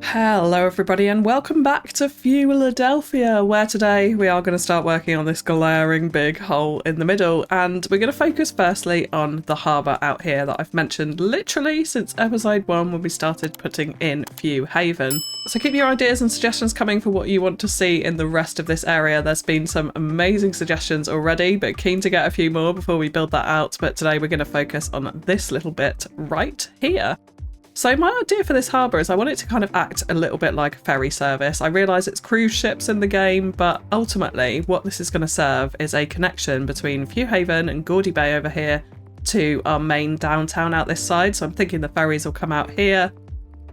Hello everybody and welcome back to Philadelphia, where today we are going to start working on this glaring big hole in the middle, and we're going to focus firstly on the harbour out here that I've mentioned literally since episode 1 when we started putting in Few Haven. So keep your ideas and suggestions coming for what you want to see in the rest of this area. There's been some amazing suggestions already, but keen to get a few more before we build that out. But today we're going to focus on this little bit right here. So my idea for this harbour is I want it to kind of act a little bit like a ferry service. I realise it's cruise ships in the game, but ultimately what this is going to serve is a connection between Few Haven and Gaudy Bay over here to our main downtown out this side. So I'm thinking the ferries will come out here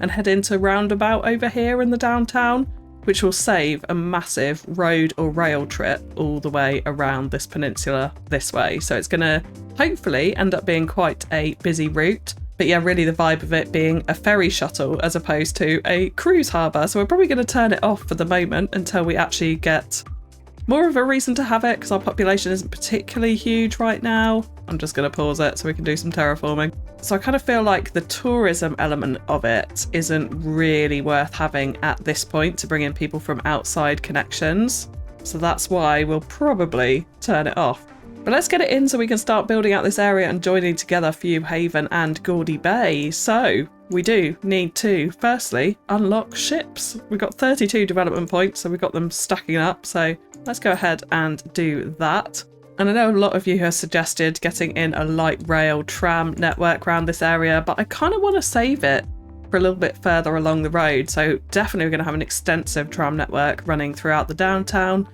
and head into roundabout over here in the downtown, which will save a massive road or rail trip all the way around this peninsula this way. So it's going to hopefully end up being quite a busy route. But yeah, really the vibe of it being a ferry shuttle as opposed to a cruise harbour. So we're probably going to turn it off for the moment until we actually get more of a reason to have it, because our population isn't particularly huge right now. I'm just going to pause it so we can do some terraforming. So I kind of feel like the tourism element of it isn't really worth having at this point to bring in people from outside connections. So that's why we'll probably turn it off. But let's get it in so we can start building out this area and joining together Few Haven and Gaudy Bay. So we do need to firstly unlock ships. We've got 32 development points, so we've got them stacking up. So let's go ahead and do that. And I know a lot of you have suggested getting in a light rail tram network around this area, but I kind of want to save it for a little bit further along the road. So definitely we're going to have an extensive tram network running throughout the downtown,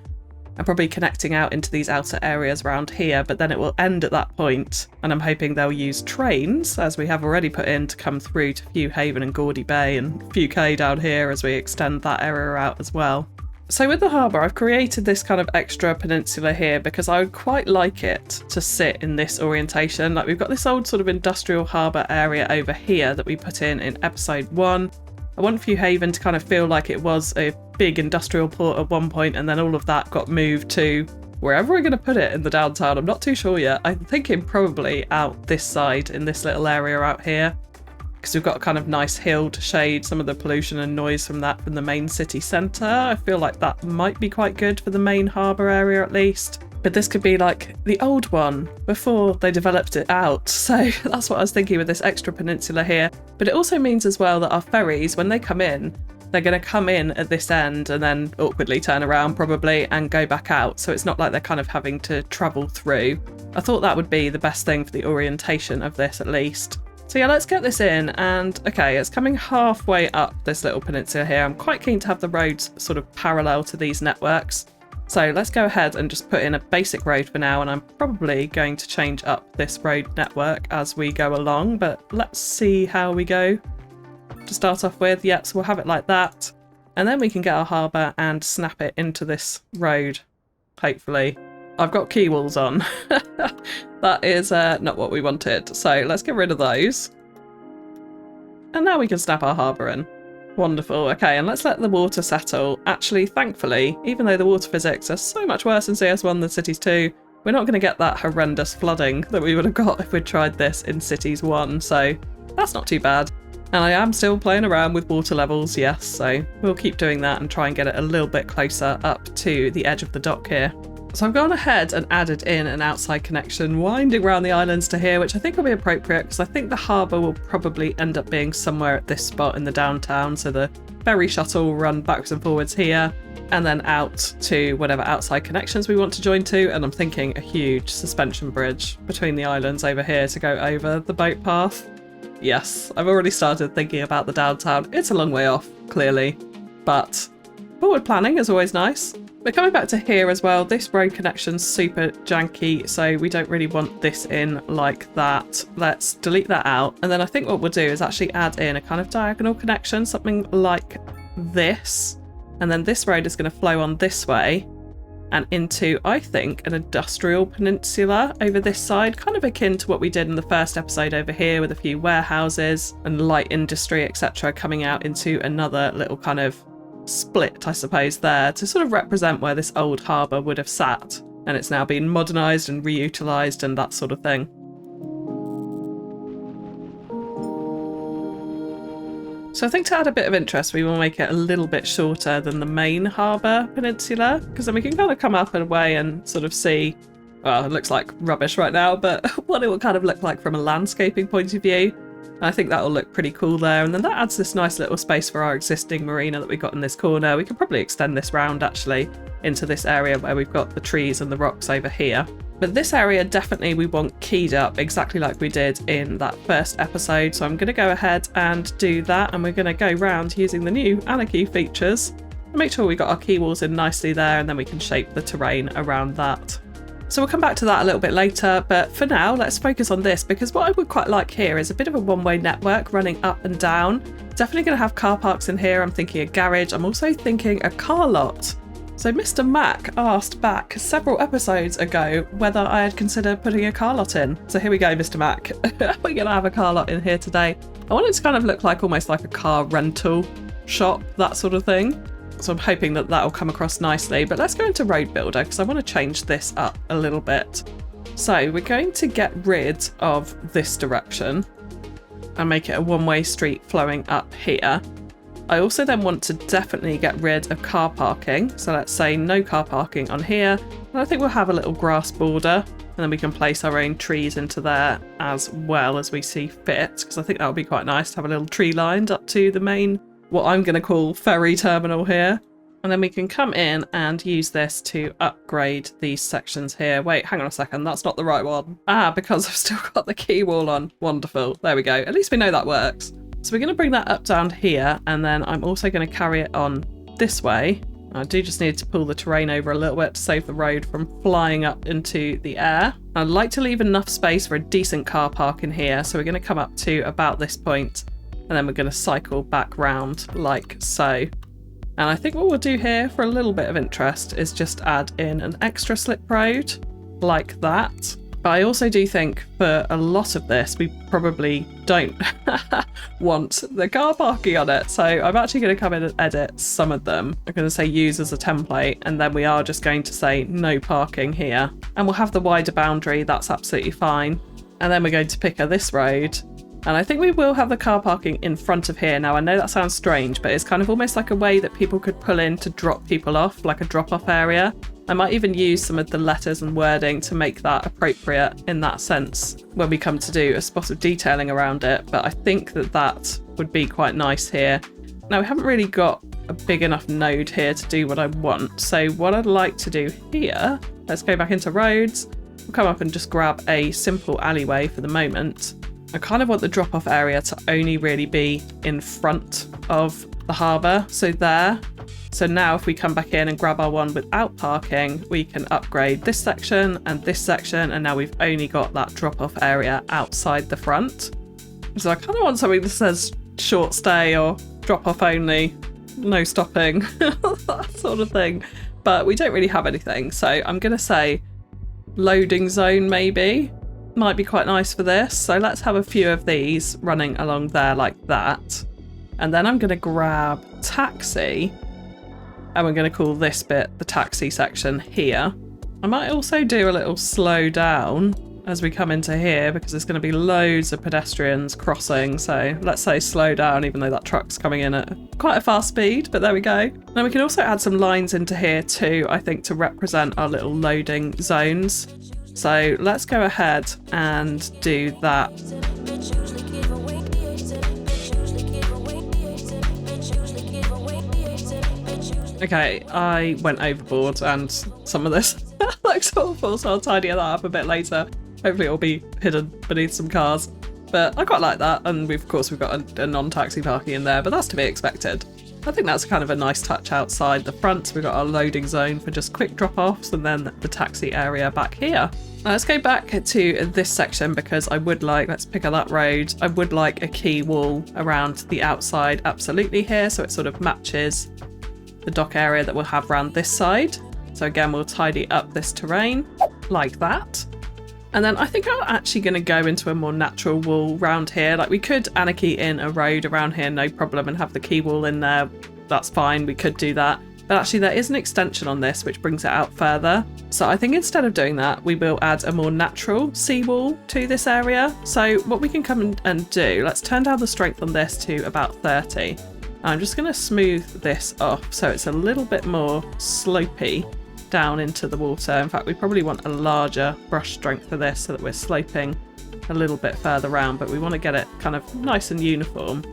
and probably connecting out into these outer areas around here, but then it will end at that point, and I'm hoping they'll use trains, as we have already put in, to come through to Few Haven and Gaudy Bay and FewCandy down here as we extend that area out as well. So with the harbour, I've created this kind of extra peninsula here because I would quite like it to sit in this orientation. Like, we've got this old sort of industrial harbour area over here that we put in episode 1. I want Few Haven to kind of feel like it was a big industrial port at one point, and then all of that got moved to wherever we're going to put it in the downtown. I'm not too sure yet. I'm thinking probably out this side in this little area out here, because we've got a kind of nice hill to shade some of the pollution and noise from the main city centre. I feel like that might be quite good for the main harbour area at least. But this could be like the old one before they developed it out. So that's what I was thinking with this extra peninsula here. But it also means as well that our ferries, when they come in, they're going to come in at this end and then awkwardly turn around probably and go back out. So it's not like they're kind of having to travel through. I thought that would be the best thing for the orientation of this at least. So yeah, let's get this in. And okay, it's coming halfway up this little peninsula here. I'm quite keen to have the roads sort of parallel to these networks. So let's go ahead and just put in a basic road for now, and I'm probably going to change up this road network as we go along, but let's see how we go. To start off with, yeah, so we'll have it like that, and then we can get our harbour and snap it into this road, hopefully. I've got key walls on. That is not what we wanted, so let's get rid of those. And now we can snap our harbour in. Wonderful. Okay, and let's let the water settle. Actually, thankfully, even though the water physics are so much worse in CS1 than Cities 2, we're not going to get that horrendous flooding that we would have got if we'd tried this in Cities 1, so that's not too bad. And I am still playing around with water levels, yes, so we'll keep doing that and try and get it a little bit closer up to the edge of the dock here. So I've gone ahead and added in an outside connection winding around the islands to here, which I think will be appropriate because I think the harbour will probably end up being somewhere at this spot in the downtown. So the ferry shuttle will run backwards and forwards here and then out to whatever outside connections we want to join to. And I'm thinking a huge suspension bridge between the islands over here to go over the boat path. Yes, I've already started thinking about the downtown. It's a long way off, clearly, but forward planning is always nice. We're coming back to here as well. This road connection's super janky, so we don't really want this in like that. Let's delete that out. And then I think what we'll do is actually add in a kind of diagonal connection, something like this. And then this road is going to flow on this way and into, I think, an industrial peninsula over this side, kind of akin to what we did in the first episode over here with a few warehouses and light industry, etc., coming out into another little kind of split, I suppose, there to sort of represent where this old harbour would have sat, and it's now been modernised and reutilised and that sort of thing. So I think to add a bit of interest, we will make it a little bit shorter than the main harbour peninsula, because then we can kind of come up and away and sort of see, well, it looks like rubbish right now, but what it will kind of look like from a landscaping point of view. I think that will look pretty cool there. And then that adds this nice little space for our existing marina that we've got in this corner. We could probably extend this round actually into this area where we've got the trees and the rocks over here. But this area definitely we want keyed up exactly like we did in that first episode. So I'm going to go ahead and do that. And we're going to go round using the new Anarchy features and make sure we got our key walls in nicely there, and then we can shape the terrain around that. So we'll come back to that a little bit later, but for now, let's focus on this, because what I would quite like here is a bit of a one-way network running up and down. Definitely going to have car parks in here. I'm thinking a garage. I'm also thinking a car lot. So Mr. Mac asked back several episodes ago whether I had considered putting a car lot in. So here we go, Mr. Mac. We're going to have a car lot in here today. I want it to kind of look like almost like a car rental shop, that sort of thing. So I'm hoping that that will come across nicely, but let's go into Road Builder because I want to change this up a little bit. So we're going to get rid of this direction and make it a one-way street flowing up here. I also then want to definitely get rid of car parking. So let's say no car parking on here. And I think we'll have a little grass border, and then we can place our own trees into there as well as we see fit, because I think that would be quite nice to have a little tree lined up to the main, what I'm going to call ferry terminal here. And then we can come in and use this to upgrade these sections here. Wait, hang on a second, that's not the right one. Because I've still got the key wall on. Wonderful, there we go. At least we know that works. So we're going to bring that up down here, and then I'm also going to carry it on this way. I do just need to pull the terrain over a little bit to save the road from flying up into the air. I'd like to leave enough space for a decent car park in here, so we're going to come up to about this point, and then we're going to cycle back round like so. And I think what we'll do here for a little bit of interest is just add in an extra slip road like that. But I also do think for a lot of this, we probably don't want the car parking on it. So I'm actually going to come in and edit some of them. I'm going to say use as a template, and then we are just going to say no parking here. And we'll have the wider boundary, that's absolutely fine. And then we're going to pick this road. And I think we will have the car parking in front of here. Now, I know that sounds strange, but it's kind of almost like a way that people could pull in to drop people off, like a drop-off area. I might even use some of the letters and wording to make that appropriate in that sense when we come to do a spot of detailing around it. But I think that that would be quite nice here. Now, we haven't really got a big enough node here to do what I want. So what I'd like to do here, let's go back into roads. We'll come up and just grab a simple alleyway for the moment. I kind of want the drop-off area to only really be in front of the harbour. So there. So now if we come back in and grab our one without parking, we can upgrade this section, and now we've only got that drop-off area outside the front. So I kind of want something that says short stay or drop-off only, no stopping, that sort of thing. But we don't really have anything. So I'm going to say loading zone maybe. Might be quite nice for this. So let's have a few of these running along there like that. And then I'm going to grab taxi. And we're going to call this bit the taxi section here. I might also do a little slow down as we come into here, because there's going to be loads of pedestrians crossing. So let's say slow down, even though that truck's coming in at quite a fast speed, but there we go. Now we can also add some lines into here too, I think, to represent our little loading zones. So let's go ahead and do that. Okay, I went overboard and some of this looks awful, so I'll tidy that up a bit later. Hopefully it'll be hidden beneath some cars. But I quite like that, and of course we've got a non-taxi parking in there, but that's to be expected. I think that's kind of a nice touch outside the front. We've got our loading zone for just quick drop-offs, and then the taxi area back here. Now let's go back to this section, because I would like, let's pick up that road, I would like a key wall around the outside absolutely here, so it sort of matches the dock area that we'll have around this side. So again, we'll tidy up this terrain like that. And then I think I'm actually going to go into a more natural wall round here. Like we could anarchy in a road around here, no problem, and have the key wall in there. That's fine, we could do that. But actually there is an extension on this which brings it out further. So I think instead of doing that, we will add a more natural seawall to this area. So what we can come and do, let's turn down the strength on this to about 30. I'm just going to smooth this off so it's a little bit more slopey down into the water. In fact, we probably want a larger brush strength for this so that we're sloping a little bit further round, but we want to get it kind of nice and uniform.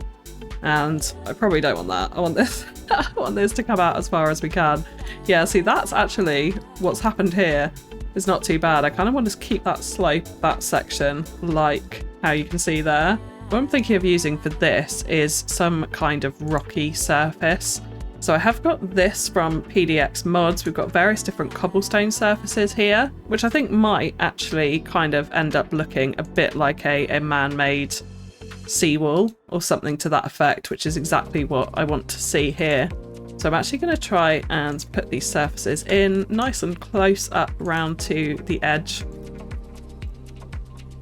And I probably don't want that. I want this I want this to come out as far as we can. Yeah, see, that's actually what's happened here is not too bad. I kind of want to keep that slope, that section, like how you can see there. What I'm thinking of using for this is some kind of rocky surface. So I have got this from PDX mods. We've got various different cobblestone surfaces here, which I think might actually kind of end up looking a bit like a man-made seawall or something to that effect, which is exactly what I want to see here. So I'm actually going to try and put these surfaces in nice and close up round to the edge.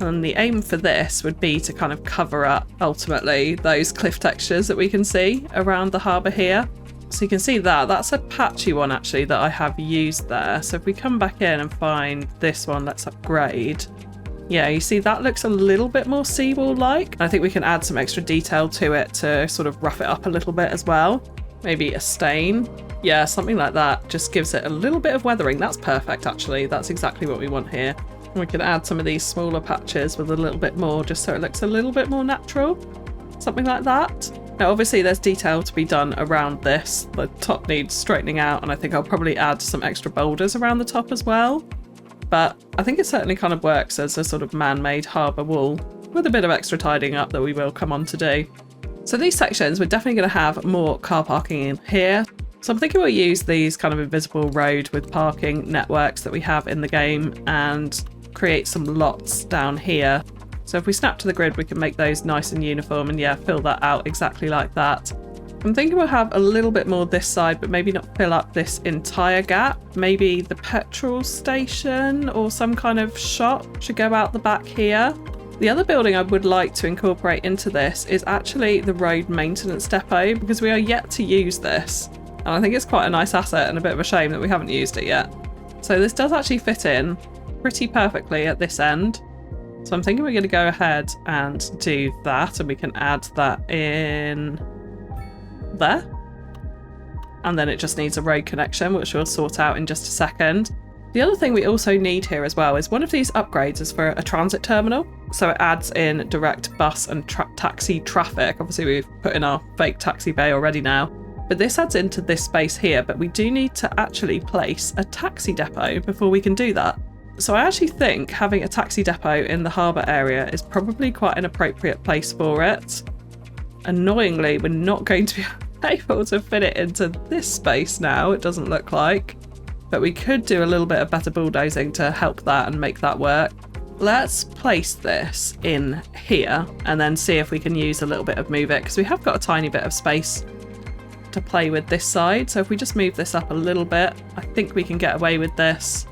And the aim for this would be to kind of cover up ultimately those cliff textures that we can see around the harbour here. So you can see that that's a patchy one actually that I have used there. So if we come back in and find this one, let's upgrade. Yeah, you see that looks a little bit more seawall-like. I think we can add some extra detail to it to sort of rough it up a little bit as well. Maybe a stain. Yeah, something like that. Just gives it a little bit of weathering. That's perfect, actually. That's exactly what we want here. And we can add some of these smaller patches with a little bit more, just so it looks a little bit more natural. Something like that. Now, obviously, there's detail to be done around this. The top needs straightening out, and I think I'll probably add some extra boulders around the top as well. But I think it certainly kind of works as a sort of man-made harbour wall with a bit of extra tidying up that we will come on to do. So these sections, we're definitely going to have more car parking in here. So I'm thinking we'll use these kind of invisible road with parking networks that we have in the game and create some lots down here. So if we snap to the grid, we can make those nice and uniform and yeah, fill that out exactly like that. I'm thinking we'll have a little bit more this side, but maybe not fill up this entire gap. Maybe the petrol station or some kind of shop should go out the back here. The other building I would like to incorporate into this is actually the road maintenance depot, because we are yet to use this. And I think it's quite a nice asset and a bit of a shame that we haven't used it yet. So this does actually fit in pretty perfectly at this end. So I'm thinking we're going to go ahead and do that, and we can add that in there. And then it just needs a road connection, which we'll sort out in just a second. The other thing we also need here as well is one of these upgrades is for a transit terminal. So it adds in direct bus and taxi traffic. Obviously we've put in our fake taxi bay already now, but this adds into this space here, but we do need to actually place a taxi depot before we can do that. So I actually think having a taxi depot in the harbour area is probably quite an appropriate place for it. Annoyingly, we're not going to be able to fit it into this space now, it doesn't look like. But we could do a little bit of better bulldozing to help that and make that work. Let's place this in here and then see if we can use a little bit of move it, because we have got a tiny bit of space to play with this side. So if we just move this up a little bit, I think we can get away with this.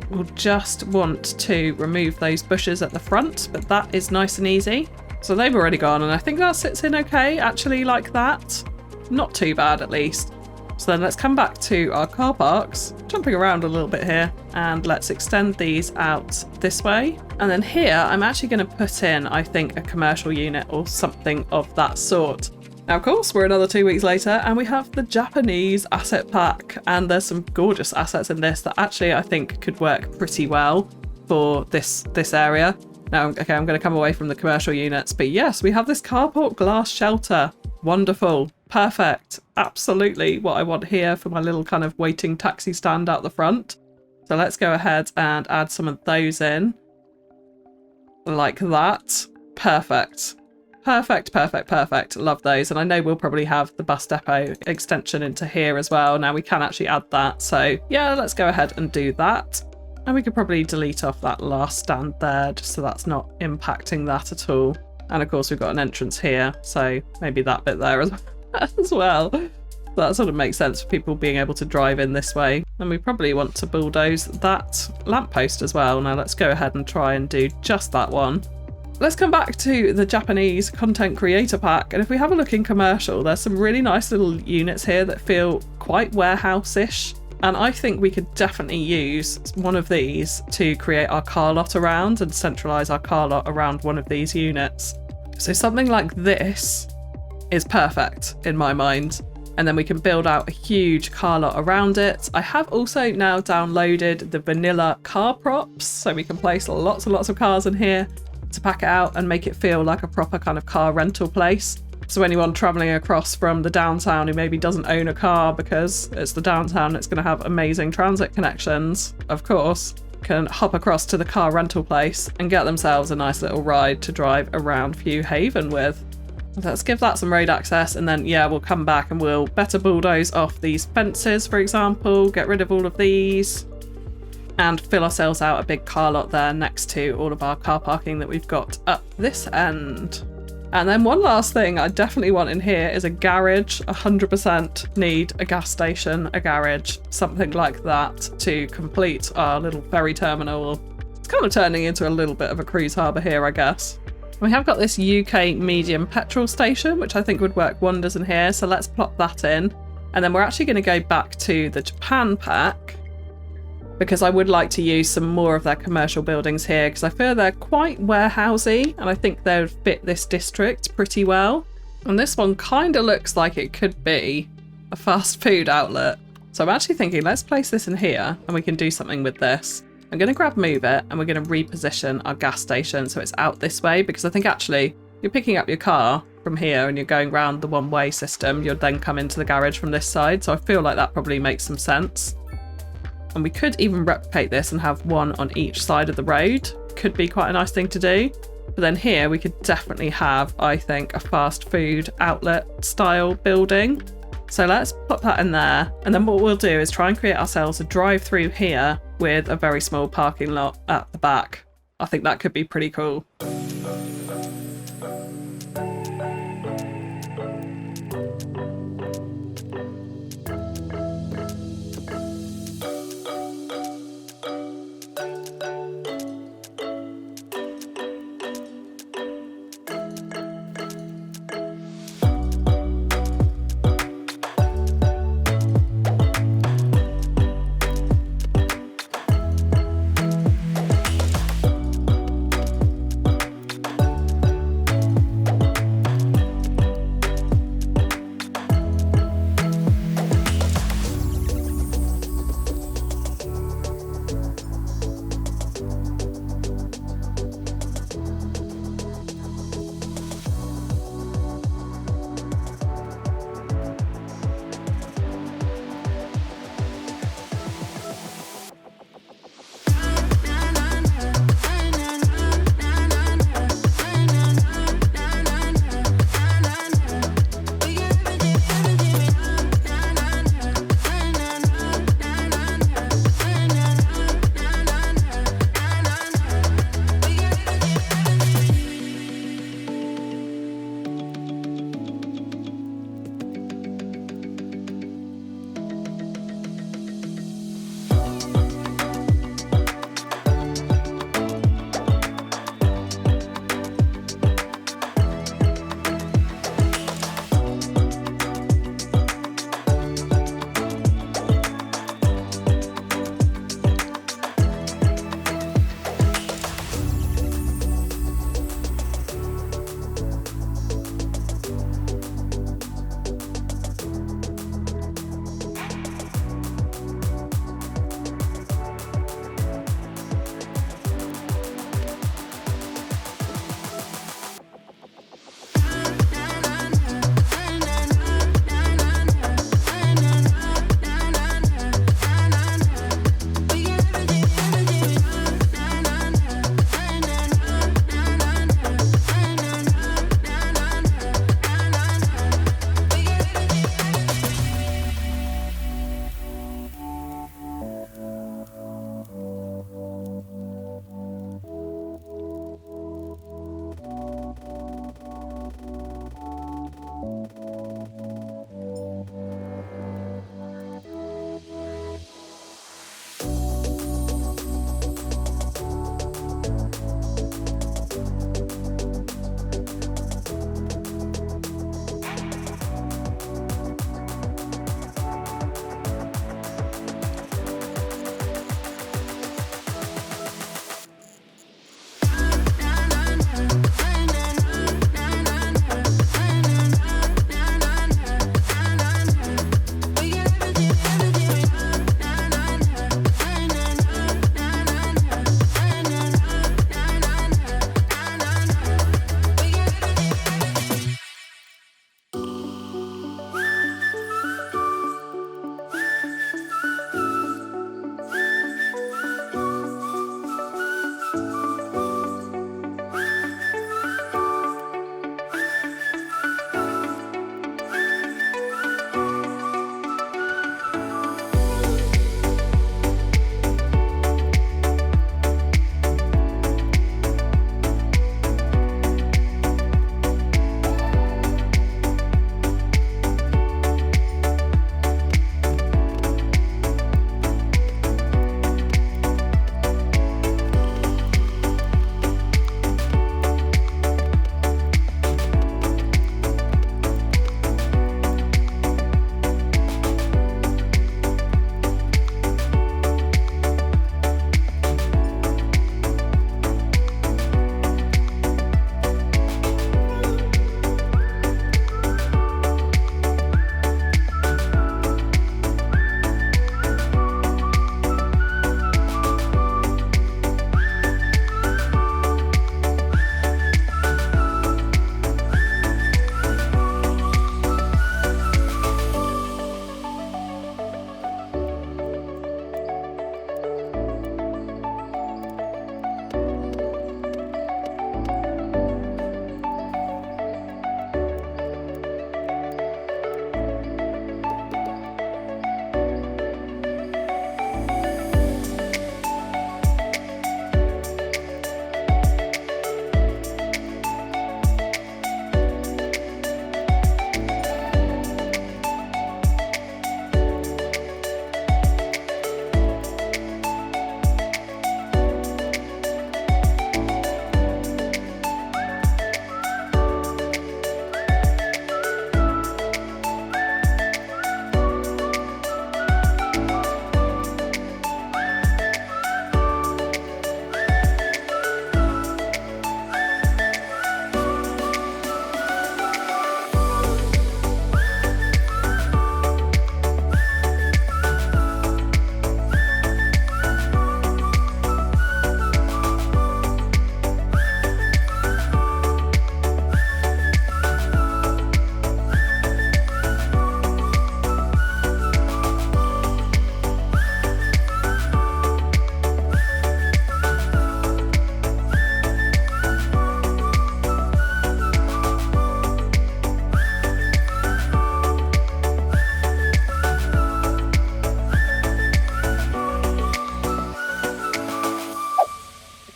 We'll just want to remove those bushes at the front, but that is nice and easy. So they've already gone, and I think that sits in okay, actually, like that. Not too bad, at least. So then let's come back to our car parks, jumping around a little bit here, and let's extend these out this way. And then here, I'm actually going to put in, I think, a commercial unit or something of that sort. Now, of course, we're another 2 weeks later, and we have the Japanese asset pack, and there's some gorgeous assets in this that actually I think could work pretty well for this area. Now, okay, I'm going to come away from the commercial units, but yes, we have this carport glass shelter. Wonderful. Perfect. Absolutely what I want here for my little kind of waiting taxi stand out the front. So let's go ahead and add some of those in. Like that. Perfect. Perfect, perfect, perfect. Love those. And I know we'll probably have the bus depot extension into here as well. Now we can actually add that. So yeah, let's go ahead and do that. And we could probably delete off that last stand there, just so that's not impacting that at all. And of course we've got an entrance here, so maybe that bit there as well. That sort of makes sense for people being able to drive in this way. And we probably want to bulldoze that lamppost as well. Now let's go ahead and try and do just that one. Let's come back to the Japanese content creator pack, and if we have a look in commercial, there's some really nice little units here that feel quite warehouse-ish. And I think we could definitely use one of these to create our car lot around and centralise our car lot around one of these units. So something like this is perfect in my mind. And then we can build out a huge car lot around it. I have also now downloaded the vanilla car props, so we can place lots and lots of cars in here to pack it out and make it feel like a proper kind of car rental place. So anyone travelling across from the downtown who maybe doesn't own a car because it's the downtown, it's going to have amazing transit connections, of course, can hop across to the car rental place and get themselves a nice little ride to drive around Few Haven with. Let's give that some road access, and then yeah, we'll come back and we'll better bulldoze off these fences, for example, get rid of all of these and fill ourselves out a big car lot there next to all of our car parking that we've got up this end. And then one last thing I definitely want in here is a garage. 100% need a gas station, a garage, something like that to complete our little ferry terminal. It's kind of turning into a little bit of a cruise harbour here, I guess. We have got this UK medium petrol station, which I think would work wonders in here. So let's plop that in. And then we're actually going to go back to the Japan pack because I would like to use some more of their commercial buildings here because I feel they're quite warehousey and I think they would fit this district pretty well. And this one kind of looks like it could be a fast food outlet. So I'm actually thinking let's place this in here and we can do something with this. I'm going to grab move it and we're going to reposition our gas station so it's out this way because I think actually you're picking up your car from here and you're going around the one-way system. You'll then come into the garage from this side. So I feel like that probably makes some sense. And we could even replicate this and have one on each side of the road. Could be quite a nice thing to do. But then here we could definitely have, I think, a fast food outlet style building. So let's put that in there. And then what we'll do is try and create ourselves a drive-through here with a very small parking lot at the back. I think that could be pretty cool.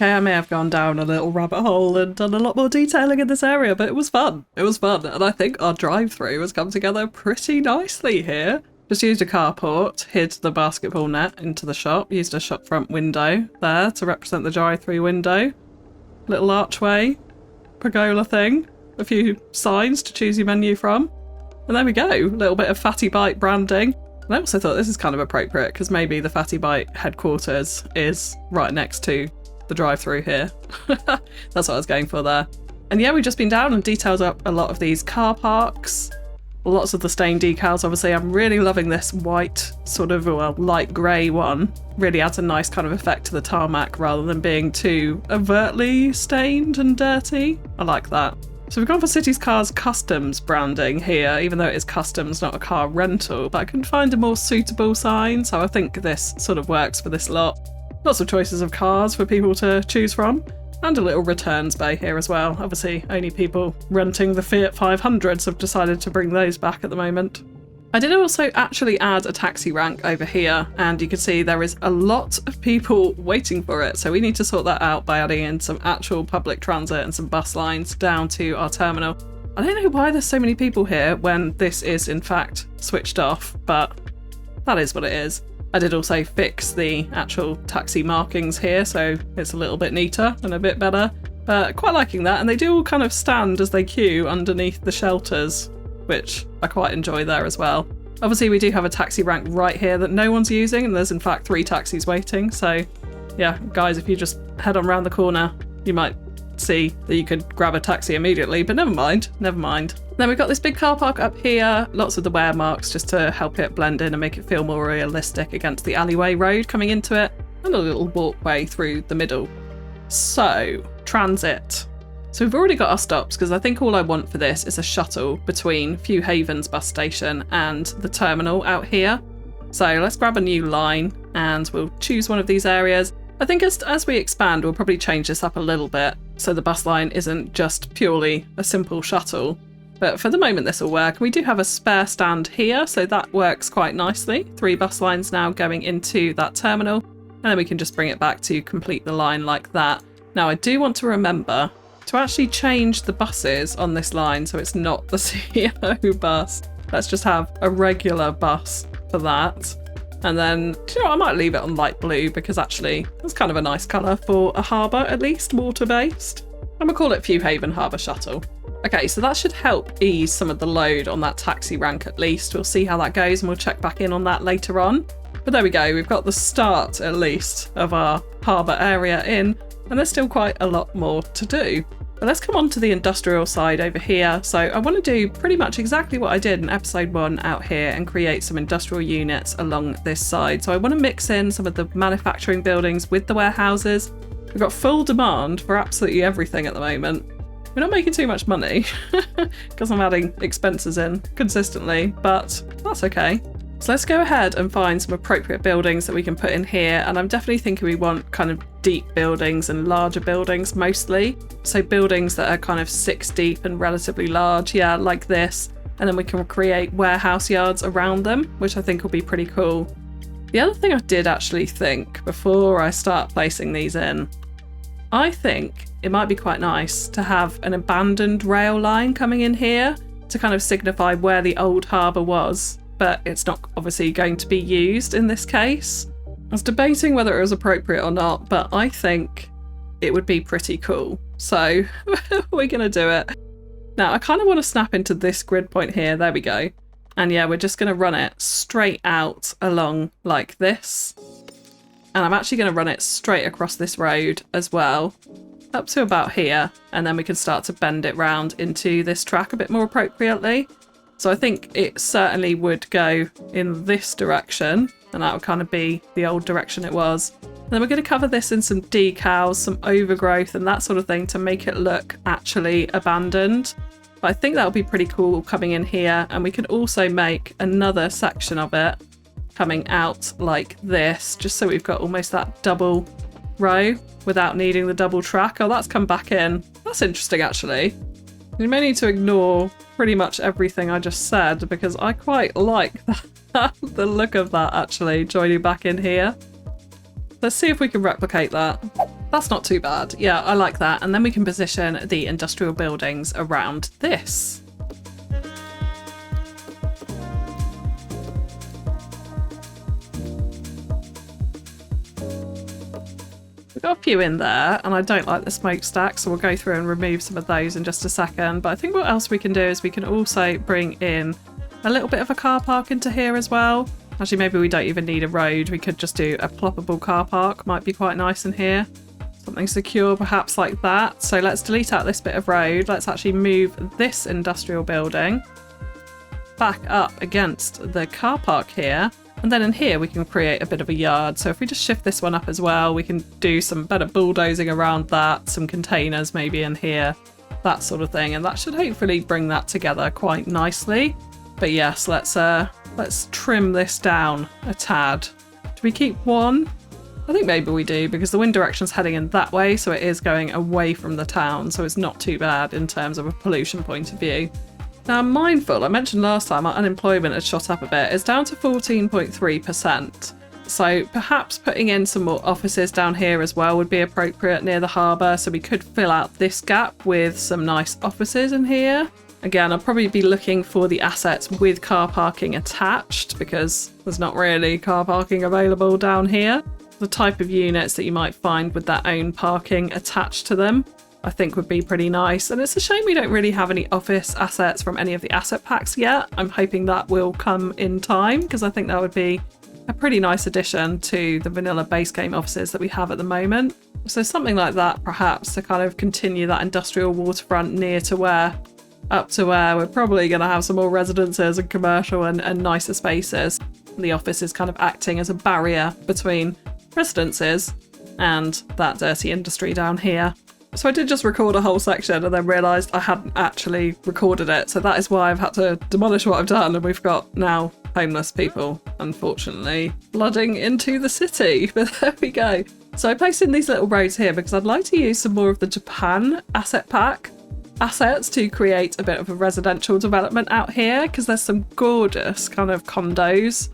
Okay, I may have gone down a little rabbit hole and done a lot more detailing in this area, but it was fun. It was fun, and I think our drive-through has come together pretty nicely here. Just used a carport, hid the basketball net into the shop, used a shop front window there to represent the drive-through window. Little archway, pergola thing, a few signs to choose your menu from. And there we go, a little bit of Fatty Bite branding. And I also thought this is kind of appropriate because maybe the Fatty Bite headquarters is right next to the drive-through here. That's what I was going for there. And yeah, we've just been down and detailed up a lot of these car parks. Lots of the stained decals, obviously. I'm really loving this white, sort of, well, light grey one. Really adds a nice kind of effect to the tarmac rather than being too overtly stained and dirty. I like that. So we've gone for Cities Cars Customs branding here, even though it is customs, not a car rental, but I couldn't find a more suitable sign, so I think this sort of works for this lot. Lots of choices of cars for people to choose from, and a little returns bay here as well. Obviously, only people renting the Fiat 500s have decided to bring those back at the moment. I did also actually add a taxi rank over here, and you can see there is a lot of people waiting for it, so we need to sort that out by adding in some actual public transit and some bus lines down to our terminal. I don't know why there's so many people here when this is in fact switched off, but that is what it is. I did also fix the actual taxi markings here, so it's a little bit neater and a bit better. But quite liking that, and they do all kind of stand as they queue underneath the shelters, which I quite enjoy there as well. Obviously we do have a taxi rank right here that no one's using, and there's in fact 3 taxis waiting, so yeah, guys, if you just head on round the corner, you might see that you could grab a taxi immediately, but never mind, never mind. Then we've got this big car park up here, lots of the wear marks just to help it blend in and make it feel more realistic against the alleyway road coming into it, and a little walkway through the middle. So, transit. So we've already got our stops, because I think all I want for this is a shuttle between Few Havens bus station and the terminal out here. So let's grab a new line and we'll choose one of these areas. I think as we expand, we'll probably change this up a little bit so the bus line isn't just purely a simple shuttle. But for the moment this will work. We do have a spare stand here, so that works quite nicely. 3 bus lines now going into that terminal, and then we can just bring it back to complete the line like that. Now I do want to remember to actually change the buses on this line so it's not the CEO bus. Let's just have a regular bus for that. And then, do you know what, I might leave it on light blue because actually that's kind of a nice colour for a harbour, at least water-based. And we'll call it Few Haven Harbour Shuttle. Okay, so that should help ease some of the load on that taxi rank at least. We'll see how that goes and we'll check back in on that later on. But there we go, we've got the start at least of our harbour area in, and there's still quite a lot more to do. But let's come on to the industrial side over here. So I want to do pretty much exactly what I did in episode 1 out here and create some industrial units along this side. So I want to mix in some of the manufacturing buildings with the warehouses. We've got full demand for absolutely everything at the moment. We're not making too much money because I'm adding expenses in consistently, but that's okay. So let's go ahead and find some appropriate buildings that we can put in here. And I'm definitely thinking we want kind of deep buildings and larger buildings mostly. So buildings that are kind of 6 deep and relatively large, yeah, like this. And then we can create warehouse yards around them, which I think will be pretty cool. The other thing I did actually think before I start placing these in, I think it might be quite nice to have an abandoned rail line coming in here to kind of signify where the old harbour was, but it's not obviously going to be used in this case. I was debating whether it was appropriate or not, but I think it would be pretty cool. So we're going to do it. Now I kind of want to snap into this grid point here. There we go. And yeah, we're just going to run it straight out along like this. And I'm actually going to run it straight across this road as well, up to about here. And then we can start to bend it round into this track a bit more appropriately. So I think it certainly would go in this direction, and that would kind of be the old direction it was. And then we're going to cover this in some decals, some overgrowth and that sort of thing to make it look actually abandoned. But I think that would be pretty cool coming in here. And we can also make another section of it coming out like this, just so we've got almost that double row without needing the double track. Oh, that's come back in. That's interesting, actually. You may need to ignore pretty much everything I just said because I quite like that, the look of that actually joining back in here. Let's see if we can replicate that. That's not too bad. Yeah, I like that. And then we can position the industrial buildings around this. We've got a few in there, and I don't like the smokestack, so we'll go through and remove some of those in just a second. But I think what else we can do is we can also bring in a little bit of a car park into here as well. Actually, maybe we don't even need a road. We could just do a ploppable car park. Might be quite nice in here. Something secure, perhaps, like that. So let's delete out this bit of road. Let's actually move this industrial building back up against the car park here. And then in here we can create a bit of a yard. So if we just shift this one up as well, we can do some better bulldozing around that, some containers maybe in here, that sort of thing. And that should hopefully bring that together quite nicely. But yes, let's trim this down a tad. Do we keep one? I think maybe we do, because the wind direction's heading in that way, so it is going away from the town, so it's not too bad in terms of a pollution point of view. Now, I'm mindful, I mentioned last time our unemployment has shot up a bit. It's down to 14.3%. So perhaps putting in some more offices down here as well would be appropriate near the harbour. So we could fill out this gap with some nice offices in here. Again, I'll probably be looking for the assets with car parking attached, because there's not really car parking available down here. The type of units that you might find with their own parking attached to them, I think would be pretty nice. And it's a shame we don't really have any office assets from any of the asset packs yet. I'm hoping that will come in time, because I think that would be a pretty nice addition to the vanilla base game offices that we have at the moment. So something like that, perhaps, to kind of continue that industrial waterfront near to where, up to where we're probably going to have some more residences and commercial and nicer spaces. The office is kind of acting as a barrier between residences and that dirty industry down here. So I did just record a whole section and then realised I hadn't actually recorded it. So that is why I've had to demolish what I've done, and we've got now homeless people, unfortunately, flooding into the city. But there we go. So I placed in these little roads here because I'd like to use some more of the Japan asset pack assets to create a bit of a residential development out here, because there's some gorgeous kind of condos.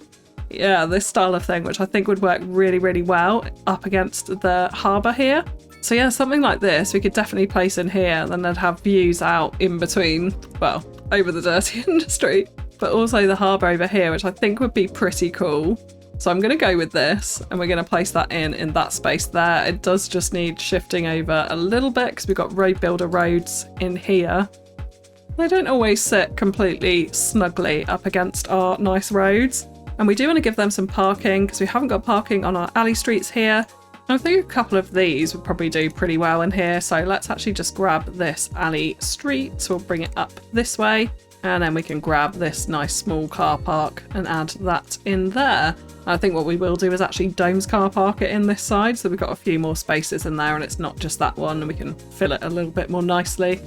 Yeah, this style of thing, which I think would work really, really well up against the harbour here. So yeah, something like this we could definitely place in here, then they'd have views out in between, well, over the dirty industry, but also the harbour over here, which I think would be pretty cool. So I'm going to go with this, and we're going to place that in that space there. It does just need shifting over a little bit, because we've got road builder roads in here. They don't always sit completely snugly up against our nice roads. And we do want to give them some parking, because we haven't got parking on our alley streets here. I think a couple of these would probably do pretty well in here. So let's actually just grab this alley street. So we'll bring it up this way, and then we can grab this nice small car park and add that in there. I think what we will do is actually Dome's car park it in this side, so we've got a few more spaces in there and it's not just that one, and we can fill it a little bit more nicely.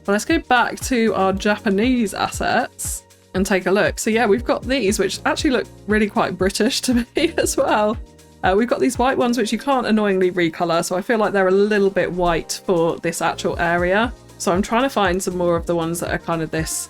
But let's go back to our Japanese assets and take a look. So yeah, we've got these, which actually look really quite British to me as well. We've got these white ones, which you can't annoyingly recolor, so I feel like they're a little bit white for this actual area. So I'm trying to find some more of the ones that are kind of this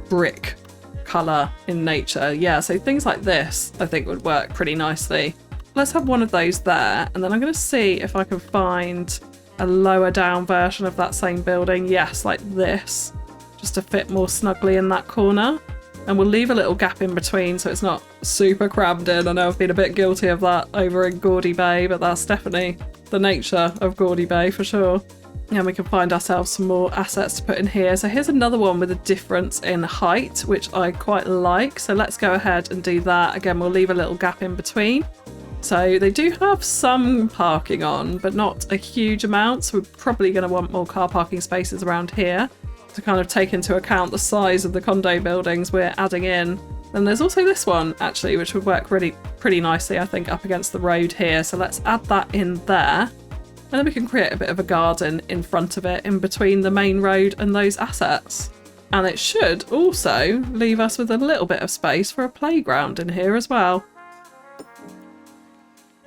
brick colour in nature. Yeah, so things like this I think would work pretty nicely. Let's have one of those there, and then I'm going to see if I can find a lower down version of that same building. Yes, like this, just to fit more snugly in that corner. And we'll leave a little gap in between so it's not super crammed in. I know I've been a bit guilty of that over in Gaudy Bay, but that's definitely the nature of Gaudy Bay for sure. And we can find ourselves some more assets to put in here. So here's another one with a difference in height, which I quite like. So let's go ahead and do that. Again, we'll leave a little gap in between. So they do have some parking on, but not a huge amount. So we're probably going to want more car parking spaces around here to kind of take into account the size of the condo buildings we're adding in. And there's also this one actually, which would work really pretty nicely, I think, up against the road here. So let's add that in there. And then we can create a bit of a garden in front of it, in between the main road and those assets. And it should also leave us with a little bit of space for a playground in here as well.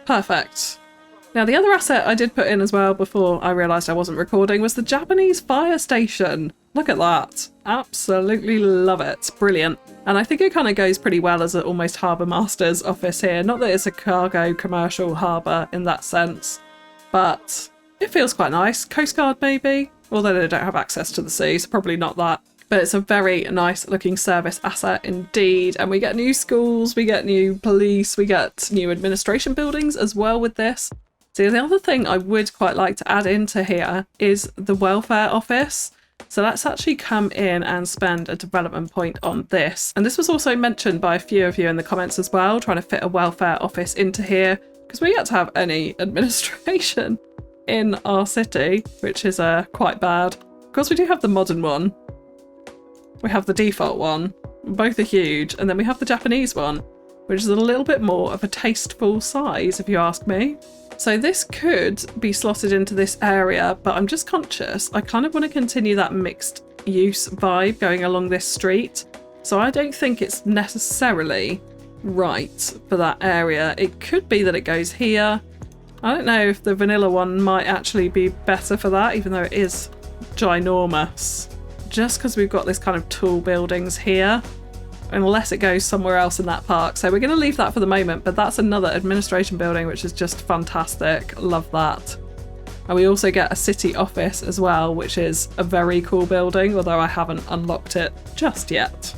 Perfect. Now, the other asset I did put in as well before I realised I wasn't recording was the Japanese fire station. Look at that. Absolutely love it. Brilliant. And I think it kind of goes pretty well as an almost harbour master's office here. Not that it's a cargo commercial harbour in that sense, but it feels quite nice. Coast Guard maybe, although they don't have access to the sea, so probably not that. But it's a very nice looking service asset indeed. And we get new schools, we get new police, we get new administration buildings as well with this. So the other thing I would quite like to add into here is the welfare office. So let's actually come in and spend a development point on this. And this was also mentioned by a few of you in the comments as well, trying to fit a welfare office into here, because we get to have any administration in our city, which is quite bad. Of course, we do have the modern one. We have the default one. Both are huge. And then we have the Japanese one, which is a little bit more of a tasteful size, if you ask me. So this could be slotted into this area, but I'm just conscious I kind of want to continue that mixed use vibe going along this street. So I don't think it's necessarily right for that area. It could be that it goes here. I don't know if the vanilla one might actually be better for that, even though it is ginormous. Just because we've got this kind of tall buildings here, unless it goes somewhere else in that park. So we're going to leave that for the moment, but that's another administration building, which is just fantastic. Love that. And we also get a city office as well, which is a very cool building, although I haven't unlocked it just yet.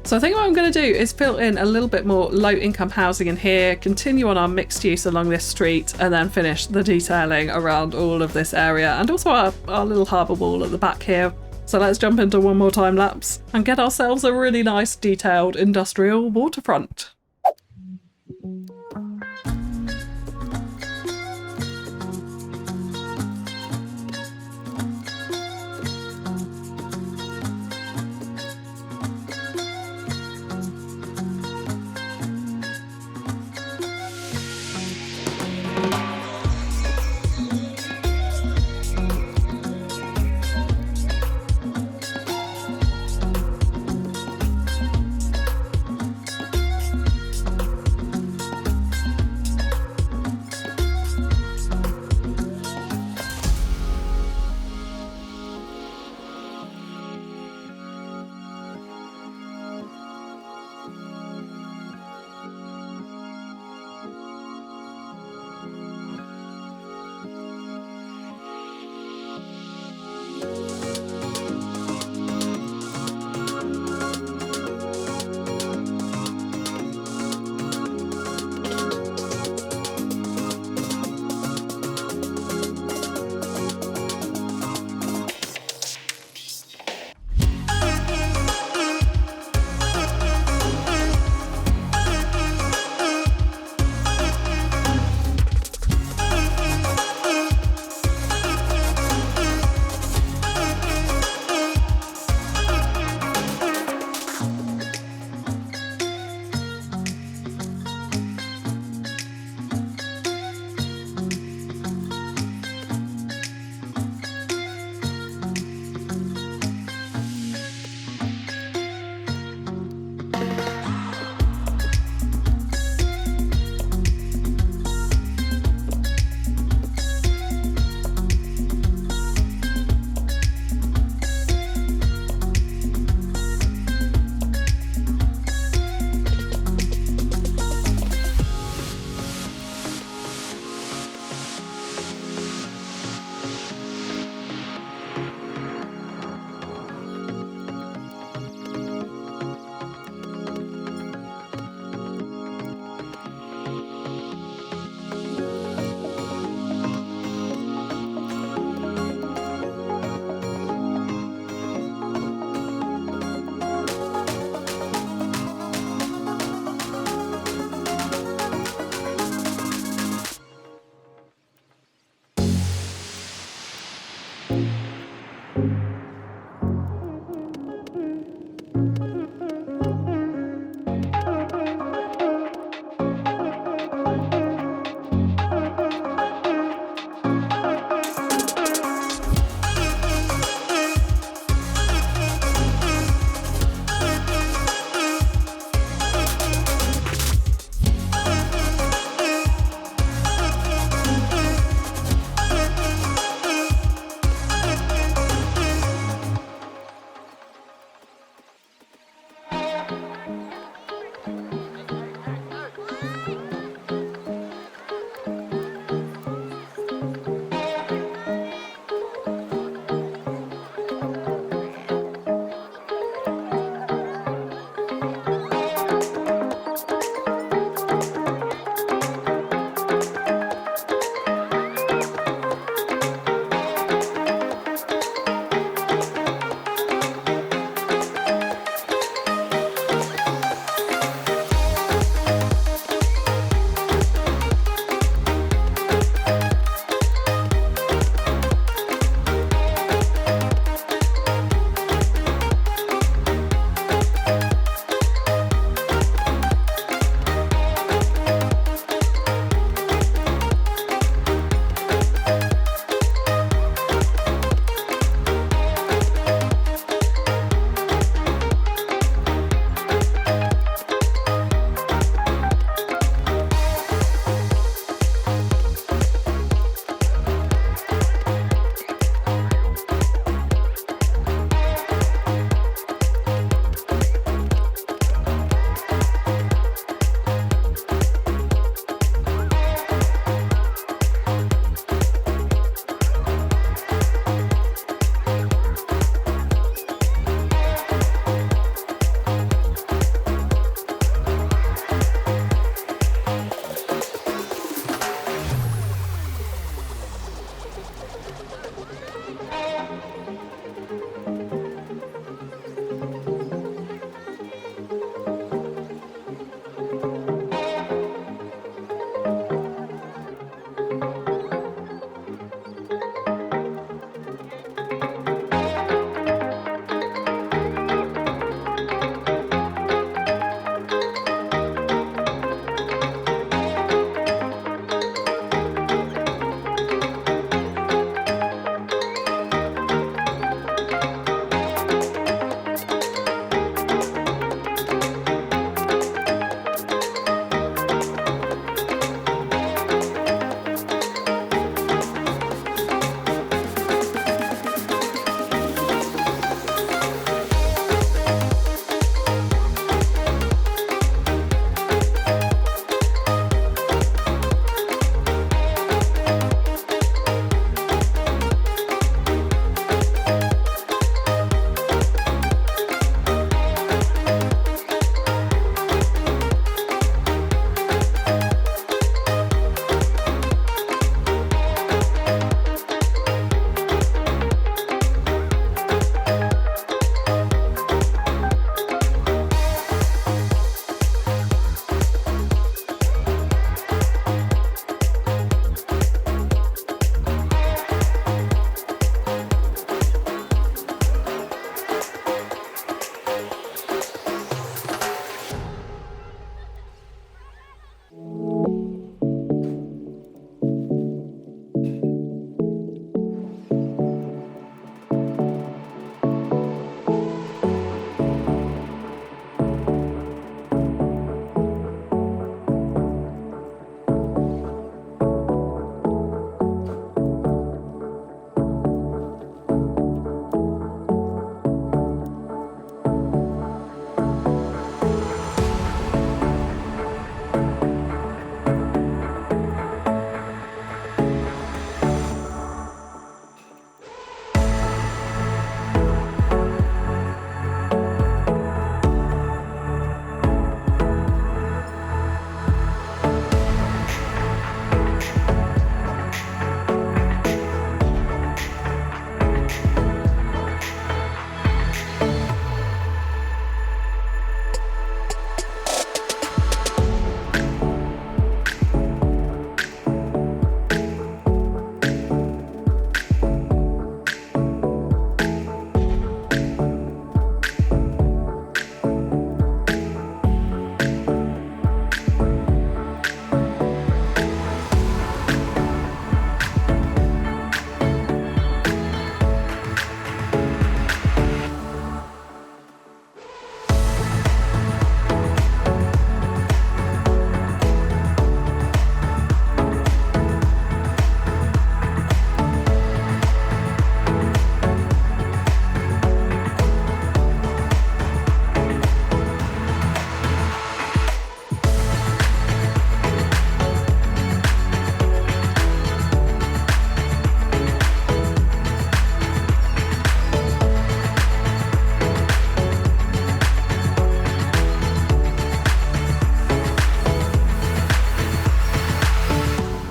So I think what I'm going to do is fill in a little bit more low income housing in here, continue on our mixed use along this street, and then finish the detailing around all of this area, and also our little harbour wall at the back here. So let's jump into one more time lapse and get ourselves a really nice detailed industrial waterfront.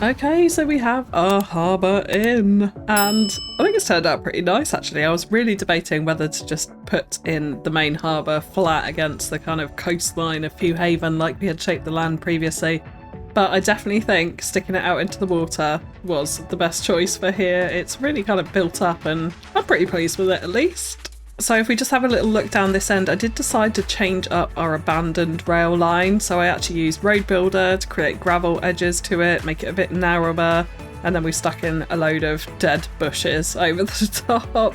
Okay, so we have our harbour in, and I think it's turned out pretty nice actually. I was really debating whether to just put in the main harbour flat against the kind of coastline of Few Haven like we had shaped the land previously, but I definitely think sticking it out into the water was the best choice for here. It's really kind of built up and I'm pretty pleased with it at least. So if we just have a little look down this end, I did decide to change up our abandoned rail line. So I actually used Road Builder to create gravel edges to it, make it a bit narrower. And then we stuck in a load of dead bushes over the top. A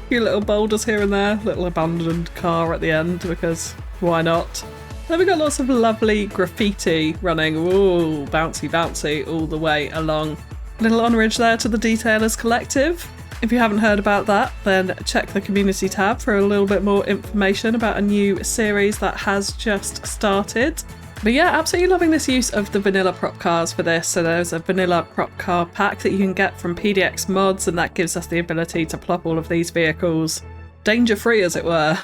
few little boulders here and there, little abandoned car at the end because why not? Then we got lots of lovely graffiti running, ooh, bouncy bouncy all the way along. Little honourage there to the Detailers Collective. If you haven't heard about that, then check the community tab for a little bit more information about a new series that has just started. But yeah, absolutely loving this use of the vanilla prop cars for this. So there's a vanilla prop car pack that you can get from PDX Mods, and that gives us the ability to plop all of these vehicles danger free, as it were.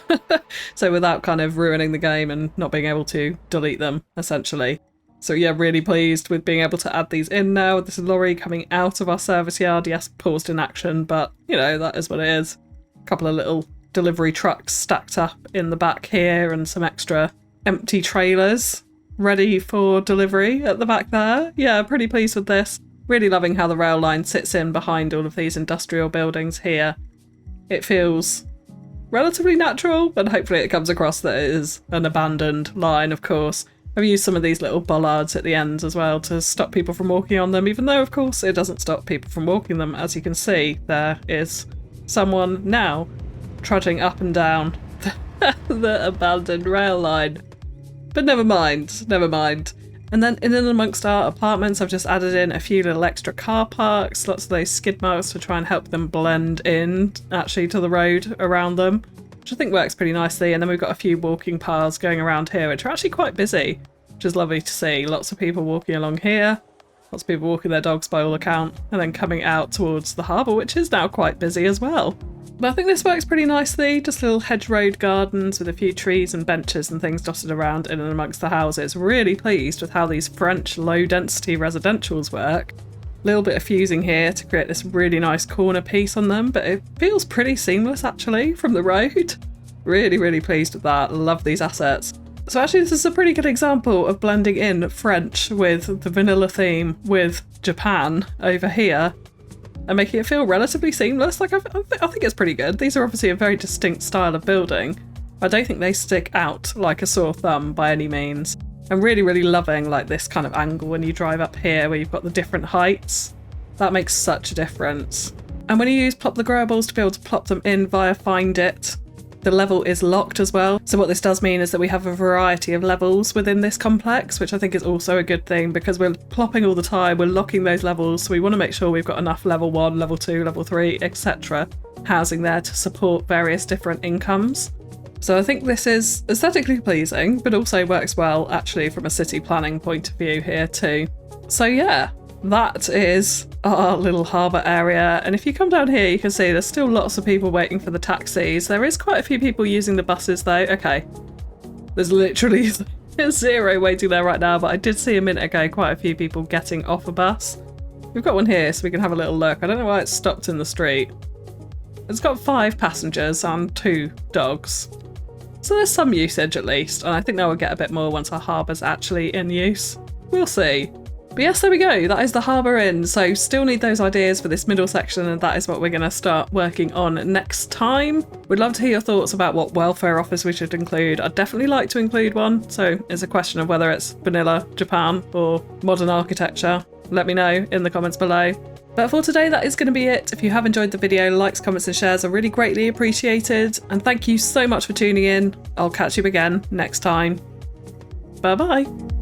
So without kind of ruining the game and not being able to delete them, essentially. So yeah, really pleased with being able to add these in now. This lorry coming out of our service yard, yes, paused in action, but you know, that is what it is. A couple of little delivery trucks stacked up in the back here and some extra empty trailers ready for delivery at the back there. Yeah, pretty pleased with this. Really loving how the rail line sits in behind all of these industrial buildings here. It feels relatively natural, but hopefully it comes across that it is an abandoned line, of course. I've used some of these little bollards at the ends as well to stop people from walking on them, even though of course it doesn't stop people from walking them. As you can see, there is someone now trudging up and down the abandoned rail line. But never mind, never mind. And then in and amongst our apartments, I've just added in a few little extra car parks, lots of those skid marks to try and help them blend in actually to the road around them, which I think works pretty nicely. And then we've got a few walking paths going around here, which are actually quite busy, which is lovely to see. Lots of people walking along here, lots of people walking their dogs by all account, and then coming out towards the harbour, which is now quite busy as well. But I think this works pretty nicely, just little hedge road gardens with a few trees and benches and things dotted around in and amongst the houses. Really pleased with how these French low density residentials work. A little bit of fusing here to create this really nice corner piece on them, but it feels pretty seamless actually from the road. Really, really pleased with that. Love these assets. So actually this is a pretty good example of blending in French with the vanilla theme with Japan over here and making it feel relatively seamless. Like I think it's pretty good. These are obviously a very distinct style of building. I don't think they stick out like a sore thumb by any means. I'm really, really loving like this kind of angle when you drive up here where you've got the different heights. That makes such a difference. And when you use Plop the Growables to be able to plop them in via Find It, the level is locked as well. So what this does mean is that we have a variety of levels within this complex, which I think is also a good thing because we're plopping all the time, we're locking those levels. So we want to make sure we've got enough level 1, level 2, level 3, etc. housing there to support various different incomes. So I think this is aesthetically pleasing, but also works well actually from a city planning point of view here too. So yeah, that is our little harbour area. And if you come down here, you can see there's still lots of people waiting for the taxis. There is quite a few people using the buses though. Okay, there's literally zero waiting there right now, but I did see a minute ago quite a few people getting off a bus. We've got one here so we can have a little look. I don't know why it's stopped in the street. It's got 5 passengers and 2 dogs. So there's some usage at least, and I think that will get a bit more once our harbour's actually in use. We'll see. But yes, there we go. That is the harbour in. So still need those ideas for this middle section, and that is what we're going to start working on next time. We'd love to hear your thoughts about what welfare offers we should include. I'd definitely like to include one. So it's a question of whether it's vanilla, Japan, or modern architecture. Let me know in the comments below. But for today, that is going to be it. If you have enjoyed the video, likes, comments and shares are really greatly appreciated. And thank you so much for tuning in. I'll catch you again next time. Bye bye.